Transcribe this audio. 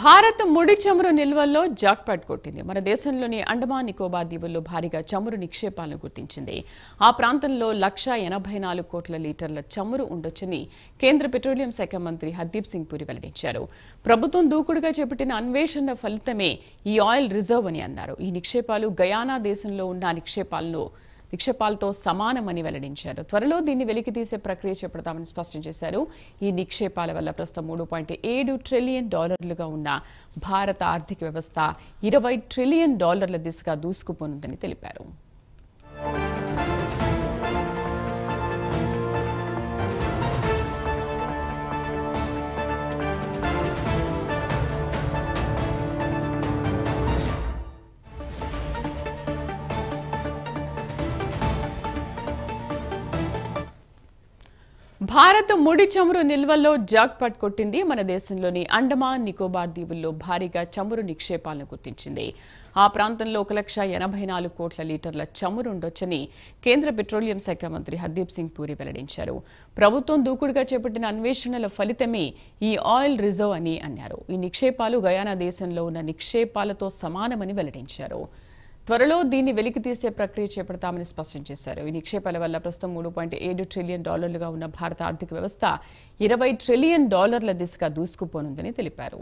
భారత్ ముడి చమురు నిల్వల్లో జాక్పాట్ కొట్టింది. మన దేశంలోని అండమాన్ నికోబార్ దీవుల్లో భారీగా చమురు నిక్షేపాలను గుర్తించింది. ఆ ప్రాంతంలో 184 కోట్ల లీటర్ల చమురు ఉండొచ్చని కేంద్ర పెట్రోలియం శాఖ మంత్రి హర్దీప్ సింగ్ పూరి వెల్లడించారు. ప్రభుత్వం దూకుడుగా చేపట్టిన అన్వేషణ ఫలితమే ఈ ఆయిల్ రిజర్వ్ అని అన్నారు. ఈ నిక్షేపాలు గయానా దేశంలో ఉన్న నిక్షేపాలతో సమానమని వెల్లడించారు. త్వరలో దీన్ని వెలికితీసే ప్రక్రియ చేపడతామని స్పష్టం చేశారు. ఈ నిక్షేపాల వల్ల ప్రస్తుతం $3.7 ట్రిలియన్ ఉన్న భారత ఆర్థిక వ్యవస్థ $20 ట్రిలియన్ దిశగా దూసుకుపోనుందని తెలిపారు. భారత్ ముడి చమురు నిల్వల్లో జాక్పాట్ కొట్టింది. మన దేశంలోని అండమాన్ నికోబార్ దీవుల్లో భారీగా చమురు నిక్షేపాలను గుర్తించింది. ఆ ప్రాంతంలో 184 కోట్ల లీటర్ల చమురు ఉండొచ్చని కేంద్ర పెట్రోలియం శాఖ మంత్రి హర్దీప్ సింగ్ పూరి వెల్లడించారు. ప్రభుత్వం దూకుడుగా చేపట్టిన అన్వేషణల ఫలితమే ఈ ఆయిల్ రిజర్వ్ అని అన్నారు. ఈ నిక్షేపాలు గయానా దేశంలో ఉన్న నిక్షేపాలతో సమానమని వెల్లడించారు. త్వరలో దీన్ని వెలికితీసే ప్రక్రియ చేపడతామని స్పష్టం చేశారు. ఈ నిక్షేపాల వల్ల ప్రస్తుతం $3.7 ట్రిలియన్ ఉన్న భారత ఆర్థిక వ్యవస్థ $20 ట్రిలియన్ దిశగా దూసుకుపోనుందని తెలిపారు.